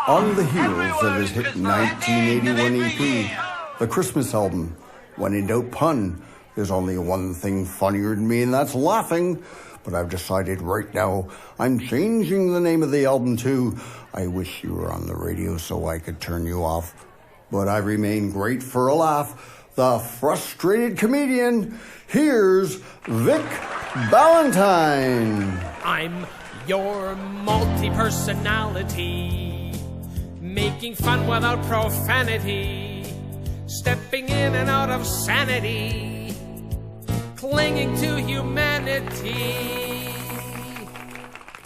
On the heels of his hit 1981 EP, the Christmas album, When in Doubt Pun, there's only one thing funnier than me, and that's laughing. But I've decided right now I'm changing the name of the album to I Wish You Were on the Radio So I Could Turn You Off. But I remain great for a laugh. The frustrated comedian, here's Vic Ballantyne. I'm your multi-personality, making fun without profanity, stepping in and out of sanity, clinging to humanity.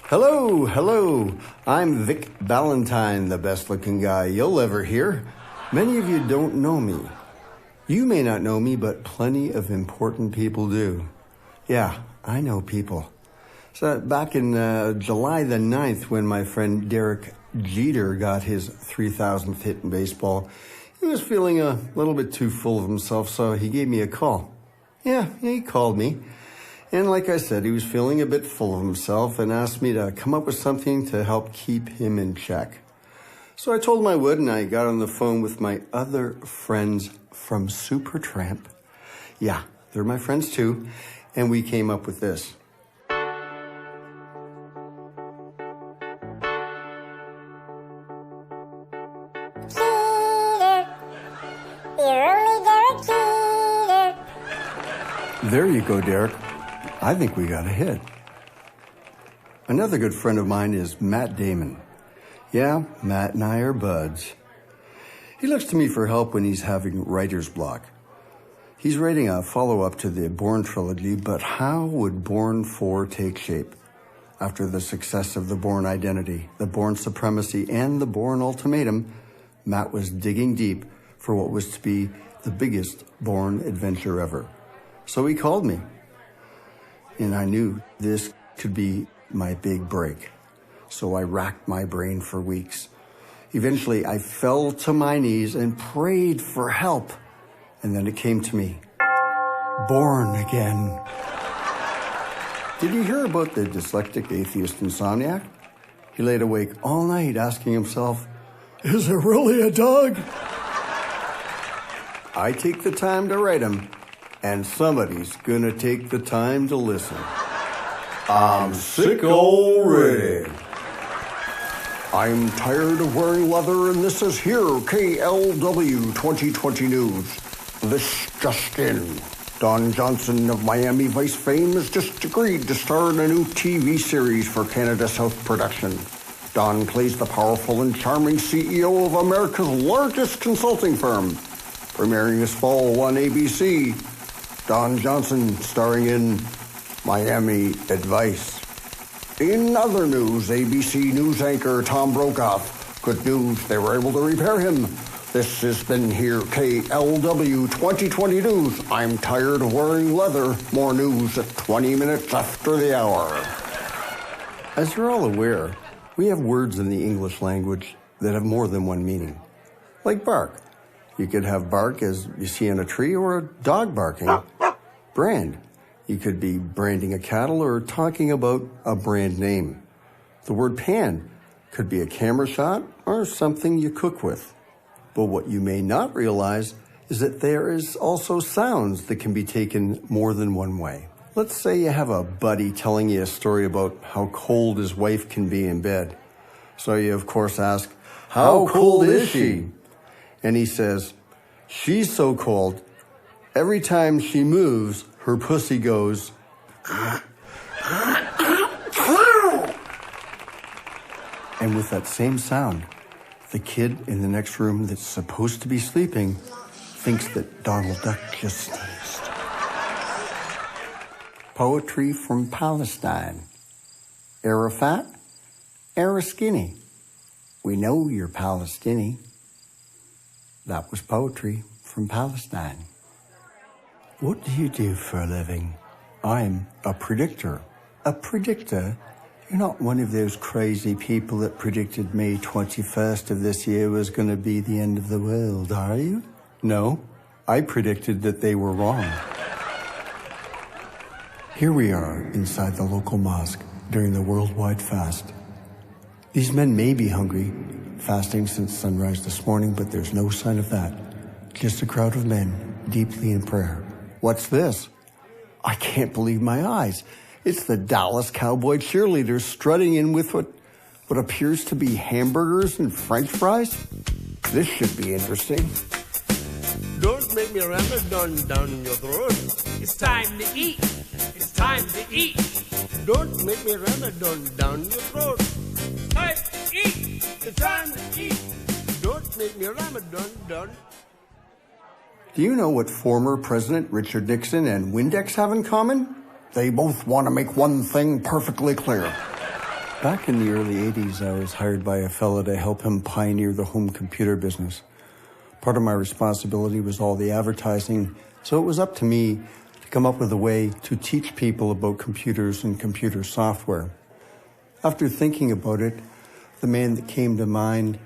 Hello. I'm Vic Ballantyne, the best-looking guy you'll ever hear. Many of you don't know me. You may not know me, but plenty of important people do. Yeah, I know people. So back in July the 9th, when my friend Derek Jeter got his 3,000th hit in baseball, he was feeling a little bit too full of himself, so he gave me a call. Yeah, he called me. And like I said, he was feeling a bit full of himself and asked me to come up with something to help keep him in check. So I told him I would, and I got on the phone with my other friends from Supertramp. Yeah, they're my friends too. And we came up with this. There you go, Derek. I think we got a hit. Another good friend of mine is Matt Damon. Yeah, Matt and I are buds. He looks to me for help when he's having writer's block. He's writing a follow-up to the Bourne trilogy, but how would Bourne 4 take shape? After the success of the Bourne Identity, the Bourne Supremacy, and the Bourne Ultimatum, Matt was digging deep for what was to be the biggest Bourne adventure ever. So he called me, and I knew this could be my big break. So I racked my brain for weeks. Eventually, I fell to my knees and prayed for help. And then it came to me. Born again. Did you hear about the dyslexic atheist insomniac? He laid awake all night asking himself, is it really a dog? I take the time to write him, and somebody's gonna take the time to listen. I'm sick already. I'm tired of wearing leather, and this is here, KLW 2020 News. This just in. Don Johnson of Miami Vice fame has just agreed to star in a new TV series for Canada South Production. Don plays the powerful and charming CEO of America's largest consulting firm. Premiering this fall on ABC, Don Johnson starring in Miami Advice. In other news, ABC News anchor Tom Brokaw. Good news, they were able to repair him. This has been here, KLW 2020 News. I'm tired of wearing leather. More news at 20 minutes after the hour. As you're all aware, we have words in the English language that have more than one meaning. Like bark. You could have bark as you see on a tree, or a dog barking. Brand. You could be branding a cattle or talking about a brand name. The word pan could be a camera shot or something you cook with. But what you may not realize is that there is also sounds that can be taken more than one way. Let's say you have a buddy telling you a story about how cold his wife can be in bed. So you, of course, ask, how cold is she? And he says, she's so cold, every time she moves, her pussy goes. And with that same sound, the kid in the next room that's supposed to be sleeping thinks that Donald Duck just sneezed. Poetry from Palestine. Arafat, Araskinny. We know you're Palestinian. That was poetry from Palestine. What do you do for a living? I'm a predictor. A predictor? You're not one of those crazy people that predicted May 21st of this year was going to be the end of the world, are you? No, I predicted that they were wrong. Here we are inside the local mosque during the worldwide fast. These men may be hungry, fasting since sunrise this morning, but there's no sign of that. Just a crowd of men, deeply in prayer. What's this? I can't believe my eyes. It's the Dallas Cowboy cheerleaders strutting in with what appears to be hamburgers and French fries. This should be interesting. Don't make me ram it down your throat. It's time to eat. It's time to eat. Don't make me ram it down your throat. It's time to eat. It's time to eat. Don't make me ram it down. Do you know what former President Richard Nixon and Windex have in common? They both want to make one thing perfectly clear. Back in the early 80s, I was hired by a fellow to help him pioneer the home computer business. Part of my responsibility was all the advertising, so it was up to me to come up with a way to teach people about computers and computer software. After thinking about it, the man that came to mind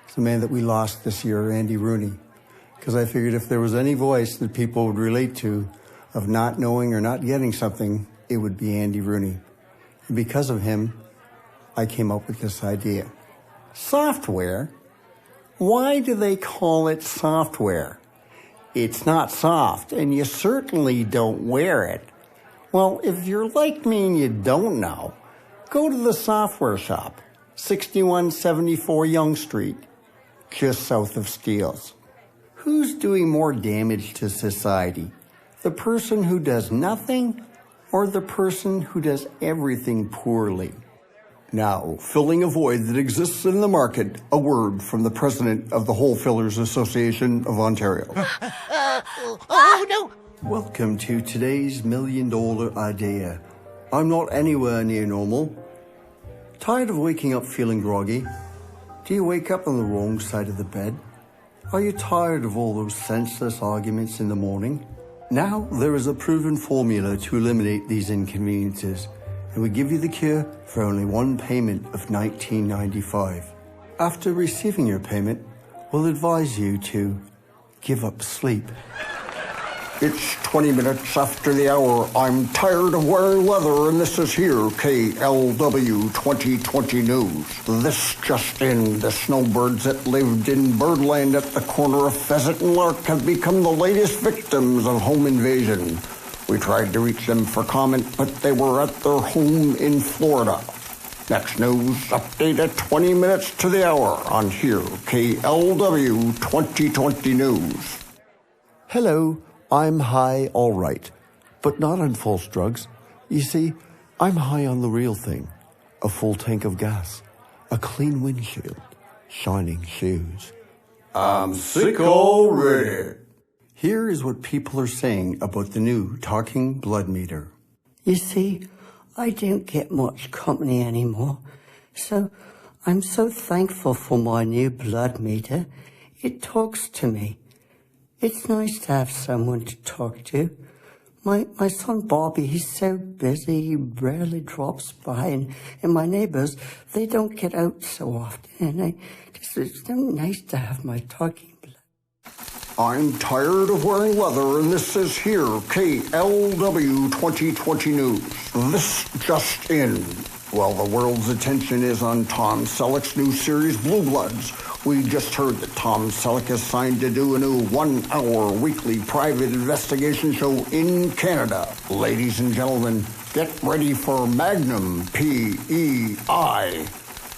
is the man that we lost this year, Andy Rooney, because I figured if there was any voice that people would relate to of not knowing or not getting something, it would be Andy Rooney. And because of him, I came up with this idea. Software? Why do they call it software? It's not soft, and you certainly don't wear it. Well, if you're like me and you don't know, go to the software shop, 6174 Yonge Street, just south of Steeles. Who's doing more damage to society? The person who does nothing or the person who does everything poorly? Now, filling a void that exists in the market, a word from the president of the Wholesalers Association of Ontario. Oh, no. Welcome to today's $1 million idea. I'm not anywhere near normal. Tired of waking up feeling groggy? Do you wake up on the wrong side of the bed? Are you tired of all those senseless arguments in the morning? Now there is a proven formula to eliminate these inconveniences, and we give you the cure for only one payment of $19.95. After receiving your payment, we'll advise you to give up sleep. It's 20 minutes after the hour. I'm tired of wearing leather, and this is here, KLW 2020 News. This just in, the snowbirds that lived in Birdland at the corner of Pheasant and Lark have become the latest victims of home invasion. We tried to reach them for comment, but they were at their home in Florida. Next news update at 20 minutes to the hour on here, KLW 2020 News. Hello. I'm high, all right, but not on false drugs. You see, I'm high on the real thing. A full tank of gas, a clean windshield, shining shoes. I'm sick already. Here is what people are saying about the new talking blood meter. You see, I don't get much company anymore, so I'm so thankful for my new blood meter. It talks to me. It's nice to have someone to talk to. My son Bobby, he's so busy, he rarely drops by, and my neighbors, they don't get out so often, and it's so nice to have my talking blood. I'm tired of wearing leather, and this is here, KLW 2020 News. This just in. While the world's attention is on Tom Selleck's new series, Blue Bloods, we just heard that Tom Selleck has signed to do a new 1-hour weekly private investigation show in Canada. Ladies and gentlemen, get ready for Magnum PEI.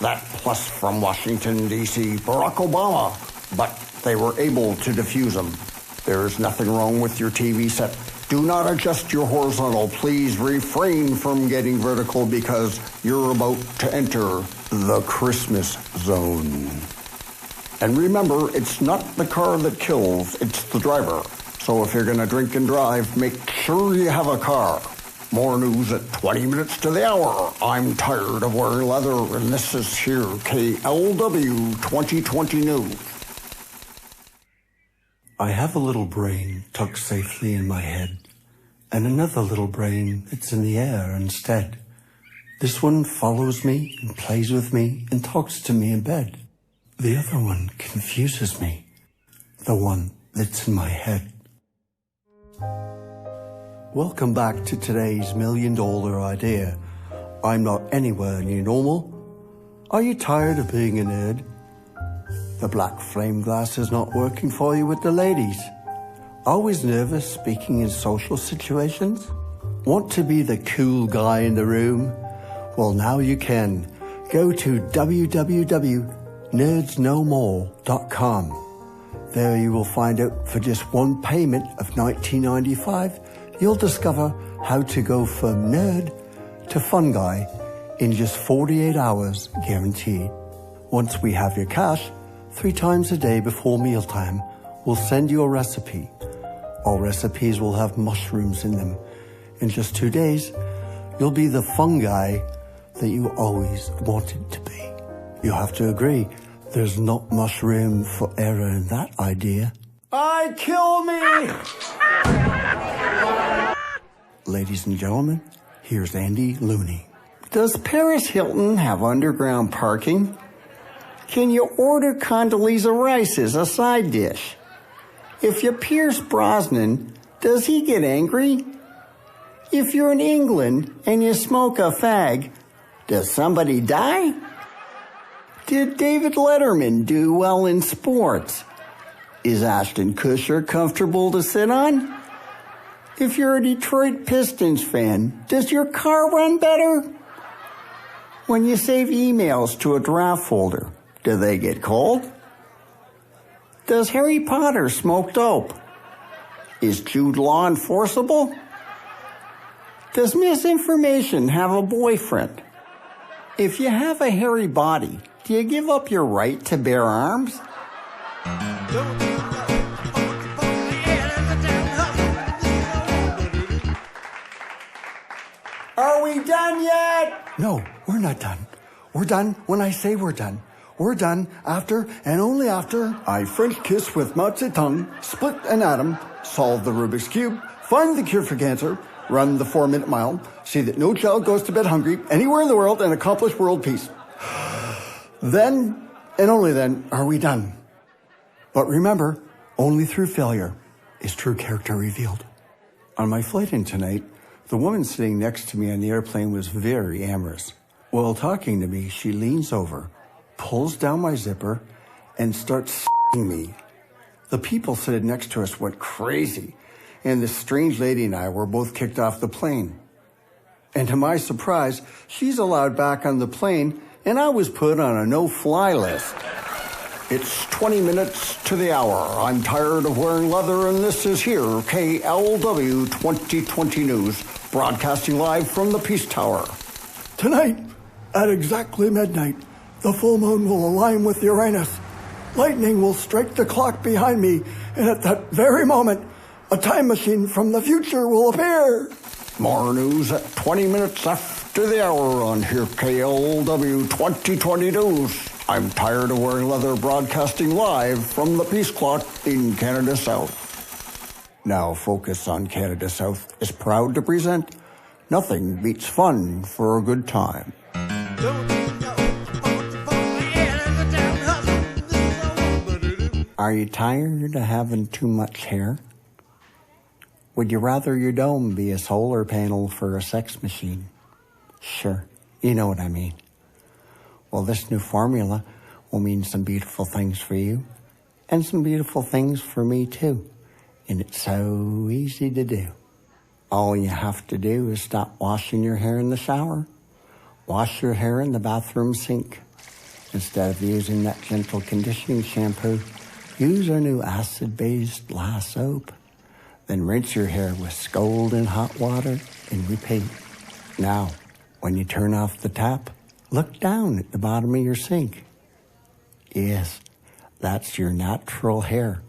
That plus from Washington, D.C., Barack Obama. But they were able to defuse them. There is nothing wrong with your TV set. Do not adjust your horizontal. Please refrain from getting vertical because you're about to enter the Christmas zone. And remember, it's not the car that kills, it's the driver. So if you're going to drink and drive, make sure you have a car. More news at 20 minutes to the hour. I'm tired of wearing leather, and this is here, KLW 2020 News. I have a little brain tucked safely in my head, and another little brain that's in the air instead. This one follows me and plays with me and talks to me in bed. The other one confuses me, the one that's in my head. Welcome back to today's $1 million idea. I'm not anywhere near normal. Are you tired of being a nerd? The black flame glass is not working for you with the ladies. Always nervous speaking in social situations? Want to be the cool guy in the room? Well, now you can. Go to www.nerdsknowmore.com. There you will find out for just one payment of $19.95, you'll discover how to go from nerd to fungi in just 48 hours guaranteed. Once we have your cash, 3 times a day before mealtime, we'll send you a recipe. All recipes will have mushrooms in them. In just 2 days, you'll be the fungi that you always wanted to be. You have to agree, there's not much room for error in that idea. Kill me! Ladies and gentlemen, here's Andy Looney. Does Paris Hilton have underground parking? Can you order Condoleezza Rice as a side dish? If you Pierce Brosnan, does he get angry? If you're in England and you smoke a fag, does somebody die? Did David Letterman do well in sports? Is Ashton Kutcher comfortable to sit on? If you're a Detroit Pistons fan, does your car run better? When you save emails to a draft folder, do they get cold? Does Harry Potter smoke dope? Is Jude Law enforceable? Does misinformation have a boyfriend? If you have a hairy body, do you give up your right to bear arms? Are we done yet? No, we're not done. We're done when I say we're done. We're done after and only after I French kiss with Mao Zedong, split an atom, solve the Rubik's Cube, find the cure for cancer, run the 4-minute mile, see that no child goes to bed hungry anywhere in the world, and accomplish world peace. Then, and only then, are we done. But remember, only through failure is true character revealed. On my flight in tonight, the woman sitting next to me on the airplane was very amorous. While talking to me, she leans over, pulls down my zipper, and starts s***ing me. The people sitting next to us went crazy, and this strange lady and I were both kicked off the plane. And to my surprise, she's allowed back on the plane, and I was put on a no-fly list. It's 20 minutes to the hour. I'm tired of wearing leather, and this is here, KLW 2020 News, broadcasting live from the Peace Tower. Tonight, at exactly midnight, the full moon will align with Uranus. Lightning will strike the clock behind me, and at that very moment, a time machine from the future will appear. More news at 20 minutes after the hour on here, KLW 2020 News. I'm tired of wearing leather, broadcasting live from the Peace Clock in Canada South. Now Focus on Canada South is proud to present Nothing Beats Fun for a Good Time. Are you tired of having too much hair? Would you rather your dome be a solar panel for a sex machine? Sure, you know what I mean. Well, this new formula will mean some beautiful things for you and some beautiful things for me too. And it's so easy to do. All you have to do is stop washing your hair in the shower. Wash your hair in the bathroom sink. Instead of using that gentle conditioning shampoo, use our new acid-based glass soap. Then rinse your hair with scalding hot water and repeat. Now, when you turn off the tap, look down at the bottom of your sink. Yes, that's your natural hair.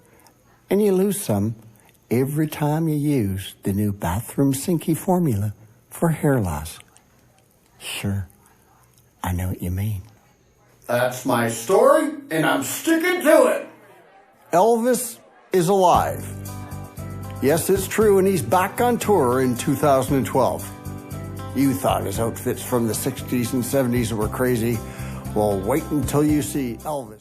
And you lose some every time you use the new bathroom sinky formula for hair loss. Sure, I know what you mean. That's my story, and I'm sticking to it. Elvis is alive. Yes, it's true, and he's back on tour in 2012. You thought his outfits from the 60s and 70s were crazy. Well, wait until you see Elvis.